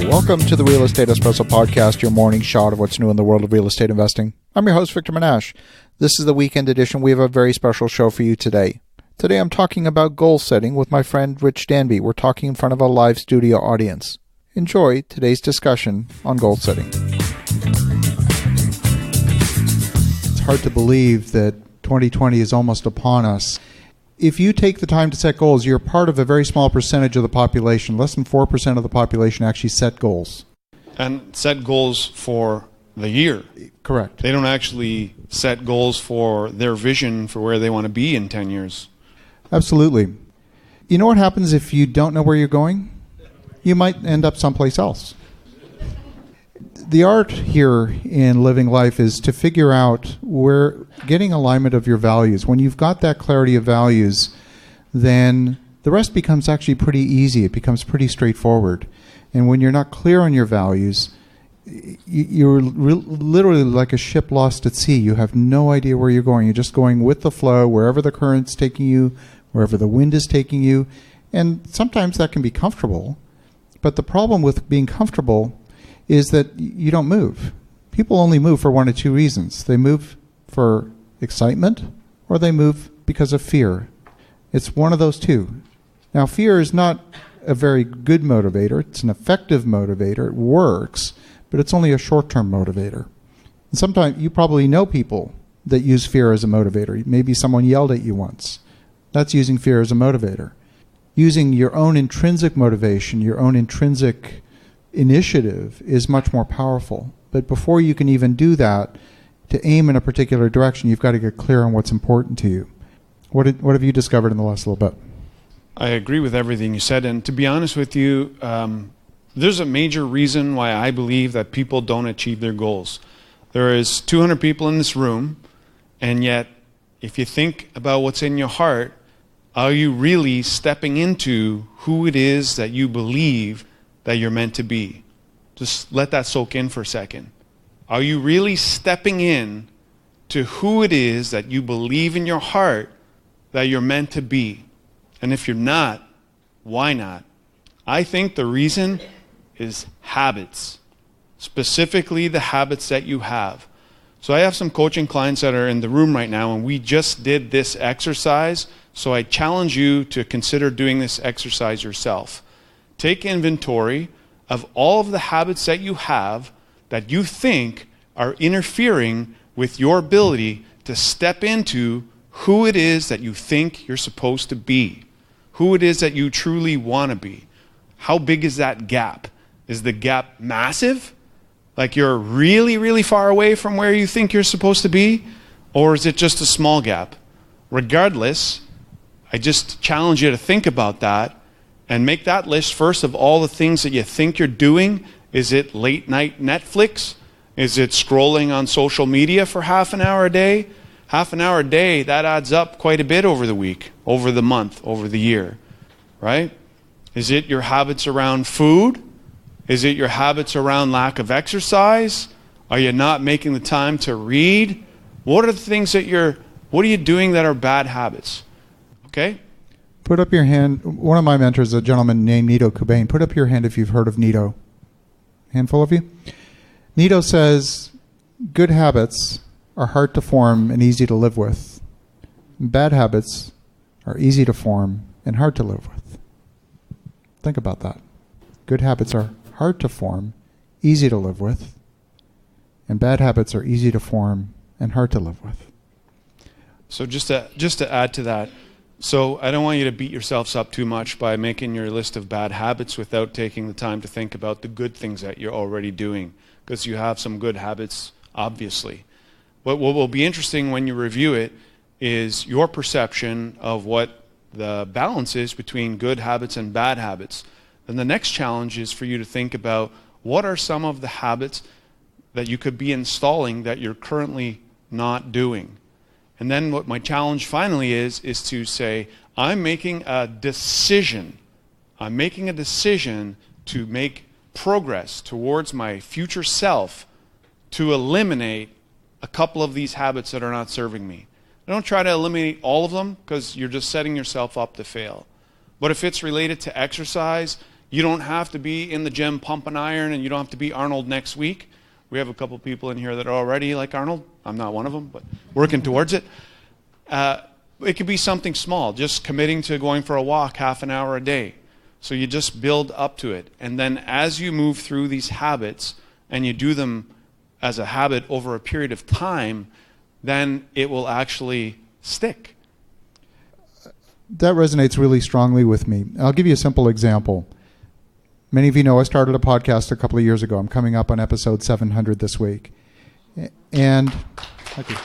Welcome to the Real Estate Espresso Podcast, your morning shot of what's new in the world of real estate investing. I'm your host, Victor Menashe. This is the weekend edition. We have a very special show for you today. Today I'm talking about goal setting with my friend Rich Danby. We're talking in front of a live studio audience. Enjoy today's discussion on goal setting. It's hard to believe that 2020 is almost upon us. If you take the time to set goals, you're part of a very small percentage of the population. Less than 4% of the population actually set goals. And set goals for the year. Correct. They don't actually set goals for their vision for where they want to be in 10 years. Absolutely. You know what happens if you don't know where you're going? You might end up someplace else. The art here in living life is to figure out where getting alignment of your values. When you've got that clarity of values, then the rest becomes actually pretty easy. It becomes pretty straightforward. And when you're not clear on your values, you're literally like a ship lost at sea. You have no idea where you're going. You're just going with the flow, wherever the current's taking you, wherever the wind is taking you. And sometimes that can be comfortable. But the problem with being comfortable is that you don't move. People only move for one of two reasons. They move for excitement or they move because of fear. It's one of those two. Now, fear is not a very good motivator. It's an effective motivator. It works, but it's only a short-term motivator. And sometimes you probably know people that use fear as a motivator. Maybe someone yelled at you once. That's using fear as a motivator. Using your own intrinsic motivation, your own intrinsic initiative is much more powerful. But before you can even do that, to aim in a particular direction, you've got to get clear on what's important to you. What have you discovered in the last little bit? I agree with everything you said. And to be honest with you, there's a major reason why I believe that people don't achieve their goals. There is 200 people in this room, and yet if you think about what's in your heart, are you really stepping into who it is that you believe that you're meant to be? Just let that soak in for a second. Are you really stepping in to who it is that you believe in your heart that you're meant to be? And if you're not, why not? I think the reason is habits, specifically the habits that you have. So I have some coaching clients that are in the room right now, and we just did this exercise. So I challenge you to consider doing this exercise yourself. Take inventory of all of the habits that you have that you think are interfering with your ability to step into who it is that you think you're supposed to be, who it is that you truly want to be. How big is that gap? Is the gap massive? Like you're really, really far away from where you think you're supposed to be? Or is it just a small gap? Regardless, I just challenge you to think about that and make that list first of all the things that you think you're doing. Is it late night Netflix? Is it scrolling on social media for half an hour a day? Half an hour a day, that adds up quite a bit over the week, over the month, over the year, right? Is it your habits around food? Is it your habits around lack of exercise? Are you not making the time to read? What are the things that what are you doing that are bad habits? Okay? Put up your hand. One of my mentors is a gentleman named Cobain. Put up your hand if you've heard of Nito. Handful of you? Nito says, good habits are hard to form and easy to live with. Bad habits are easy to form and hard to live with. Think about that. Good habits are hard to form, easy to live with, and bad habits are easy to form and hard to live with. So just to add to that, so I don't want you to beat yourselves up too much by making your list of bad habits without taking the time to think about the good things that you're already doing, because you have some good habits, obviously. But what will be interesting when you review it is your perception of what the balance is between good habits and bad habits. Then the next challenge is for you to think about what are some of the habits that you could be installing that you're currently not doing. And then what my challenge finally is to say, I'm making a decision. I'm making a decision to make progress towards my future self to eliminate a couple of these habits that are not serving me. I don't try to eliminate all of them because you're just setting yourself up to fail. But if it's related to exercise, You don't have to be in the gym pumping iron, and you don't have to be Arnold next week. We have a couple people in here that are already like Arnold. I'm not one of them, but working towards it. It could be something small, just committing to going for a walk half an hour a day. So you just build up to it. And then as you move through these habits and you do them as a habit over a period of time, then it will actually stick. That resonates really strongly with me. I'll give you a simple example. Many of you know I started a podcast a couple of years ago. I'm coming up on episode 700 this week. And thank you.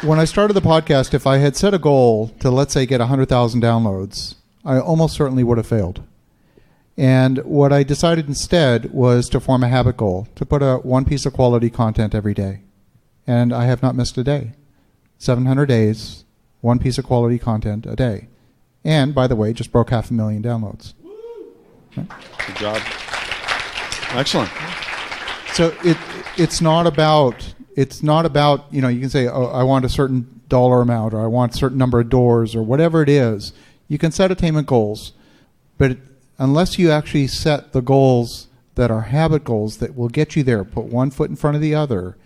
When I started the podcast, if I had set a goal to, let's say, get 100,000 downloads, I almost certainly would have failed. And what I decided instead was to form a habit goal, to put out one piece of quality content every day. And I have not missed a day. 700 days, one piece of quality content a day. And, by the way, just broke 500,000 downloads. Okay. Good job. Excellent. So it's not about, you know, you can say, oh, I want a certain dollar amount, or I want a certain number of doors, or whatever it is. You can set attainment goals, but unless you actually set the goals that are habit goals that will get you there, put one foot in front of the other,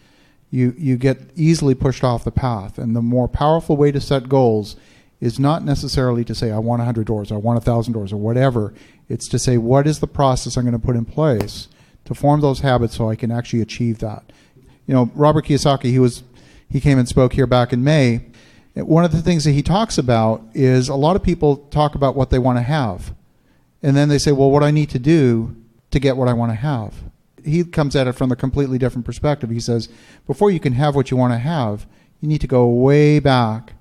you get easily pushed off the path. And the more powerful way to set goals is not necessarily to say, I want 100 doors, or I want 1,000 doors, or whatever. It's to say, what is the process I'm going to put in place to form those habits so I can actually achieve that? You know, Robert Kiyosaki, he came and spoke here back in May. One of the things that he talks about is a lot of people talk about what they want to have. And then they say, well, what do I need to do to get what I want to have? He comes at it from a completely different perspective. He says, before you can have what you want to have, you need to go way back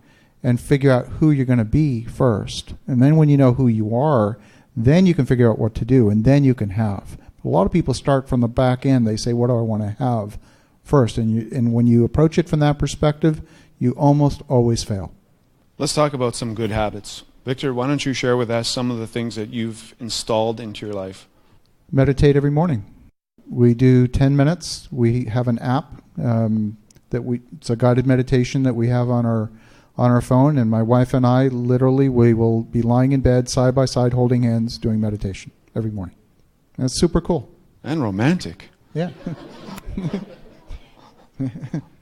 and figure out who you're going to be first. And then when you know who you are, then you can figure out what to do, and then you can have. A lot of people start from the back end. They say, what do I want to have first? And when you approach it from that perspective, you almost always fail. Let's talk about some good habits. Victor, why don't you share with us some of the things that you've installed into your life? Meditate every morning. We do 10 minutes. We have an app it's a guided meditation that we have on our phone, and my wife and I literally, we will be lying in bed side by side holding hands doing meditation every morning. And it's super cool. And romantic. Yeah.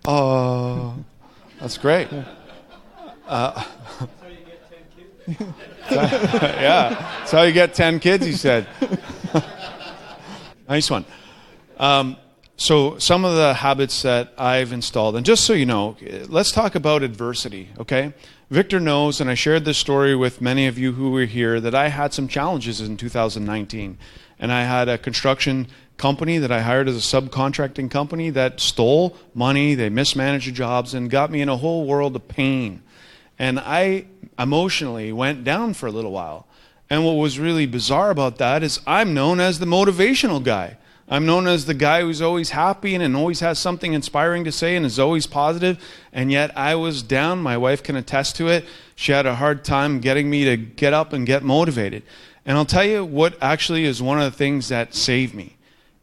Oh, that's great. So you get 10 kids? Yeah, that's how you get 10 kids, he said. Nice one. So some of the habits that I've installed, and just so you know, let's talk about adversity, okay? Victor knows, and I shared this story with many of you who were here, that I had some challenges in 2019. And I had a construction company that I hired as a subcontracting company that stole money, they mismanaged the jobs, and got me in a whole world of pain. And I emotionally went down for a little while. And what was really bizarre about that is I'm known as the motivational guy. I'm known as the guy who's always happy and always has something inspiring to say and is always positive. And yet I was down. My wife can attest to it. She had a hard time getting me to get up and get motivated. And I'll tell you what actually is one of the things that saved me.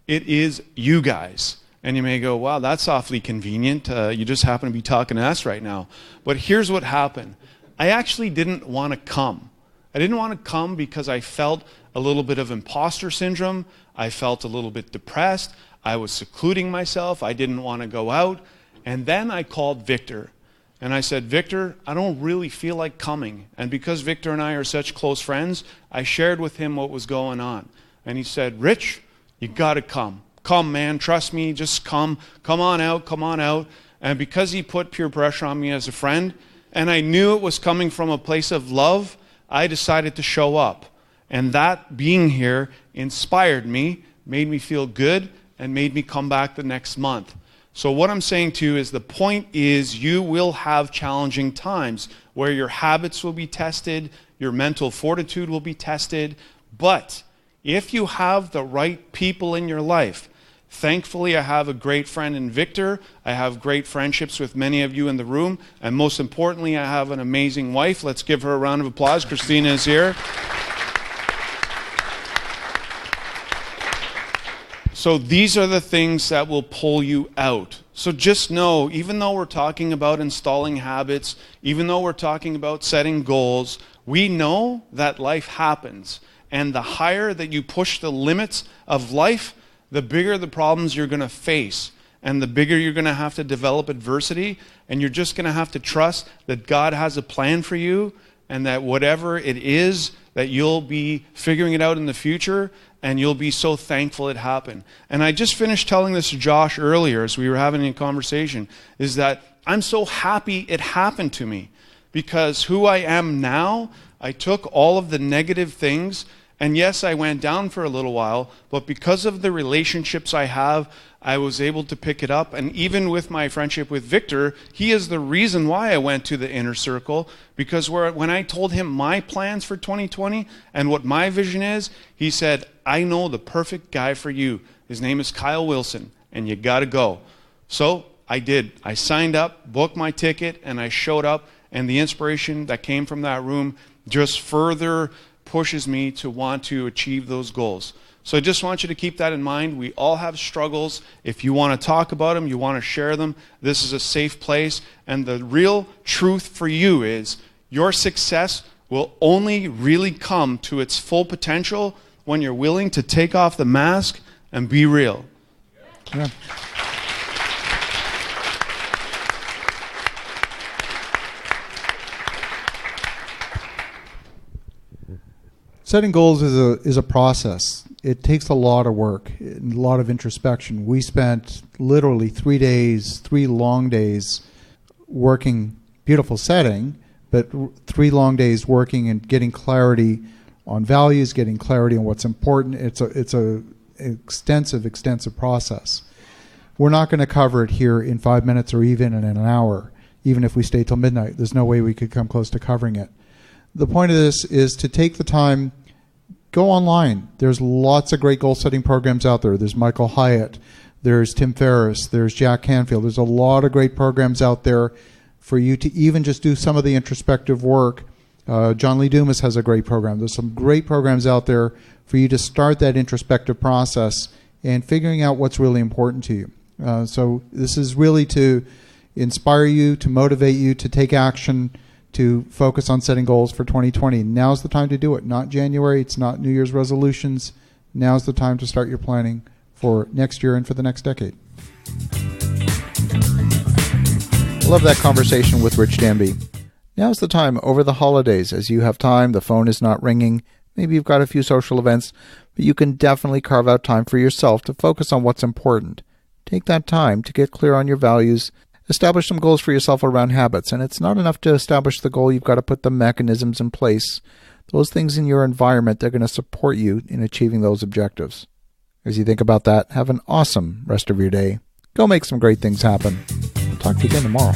It is you guys. And you may go, wow, that's awfully convenient. You just happen to be talking to us right now. But here's what happened. I actually didn't want to come. I didn't want to come because I felt a little bit of imposter syndrome. I felt a little bit depressed. I was secluding myself. I didn't want to go out. And then I called Victor. And I said, Victor, I don't really feel like coming. And because Victor and I are such close friends, I shared with him what was going on. And he said, Rich, you got to come. Come, man, trust me, just come. Come on out, come on out. And because he put peer pressure on me as a friend, and I knew it was coming from a place of love, I decided to show up. And that being here inspired me, made me feel good, and made me come back the next month. So what I'm saying to you is the point is you will have challenging times where your habits will be tested, your mental fortitude will be tested, but if you have the right people in your life, thankfully I have a great friend in Victor, I have great friendships with many of you in the room, and most importantly I have an amazing wife. Let's give her a round of applause. Christina is here. So these are the things that will pull you out. So just know, even though we're talking about installing habits, even though we're talking about setting goals, We know that life happens. And the higher that you push the limits of life, the bigger the problems you're going to face. And the bigger you're going to have to develop adversity. And you're just going to have to trust that God has a plan for you. And that whatever it is, that you'll be figuring it out in the future. And you'll be so thankful it happened. And I just finished telling this to Josh earlier as we were having a conversation. Is that I'm so happy it happened to me. Because who I am now, I took all of the negative things, and yes, I went down for a little while, but because of the relationships I have, I was able to pick it up. And even with my friendship with Victor, he is the reason why I went to the inner circle, because when I told him my plans for 2020 and what my vision is, he said, I know the perfect guy for you. His name is Kyle Wilson, and you got to go. So I did. I signed up, booked my ticket, and I showed up. And the inspiration that came from that room just further pushes me to want to achieve those goals. So I just want you to keep that in mind. We all have struggles. If you want to talk about them, you want to share them, this is a safe place. And the real truth for you is your success will only really come to its full potential when you're willing to take off the mask and be real. Yeah. Setting goals is a process. It takes a lot of work, a lot of introspection. We spent literally 3 days, 3 long days working, beautiful setting, but 3 long days working and getting clarity on values, getting clarity on what's important. It's a extensive process. We're not going to cover it here in 5 minutes or even in an hour, even if we stay till midnight. There's no way we could come close to covering it. The point of this is to take the time, go online. There's lots of great goal-setting programs out there. There's Michael Hyatt. There's Tim Ferriss. There's Jack Canfield. There's a lot of great programs out there for you to even just do some of the introspective work. John Lee Dumas has a great program. There's some great programs out there for you to start that introspective process and figuring out what's really important to you. So this is really to inspire you, to motivate you, to take action, to focus on setting goals for 2020. Now's the time to do it. Not January. It's not New Year's resolutions. Now's the time to start your planning for next year and for the next decade. Love that conversation with Rich Danby. Now's the time over the holidays. As you have time, the phone is not ringing. Maybe you've got a few social events, but you can definitely carve out time for yourself to focus on what's important. Take that time to get clear on your values. Establish some goals for yourself around habits, and it's not enough to establish the goal. You've got to put the mechanisms in place, those things in your environment that are going to support you in achieving those objectives. As you think about that, have an awesome rest of your day. Go make some great things happen. Talk to you again tomorrow.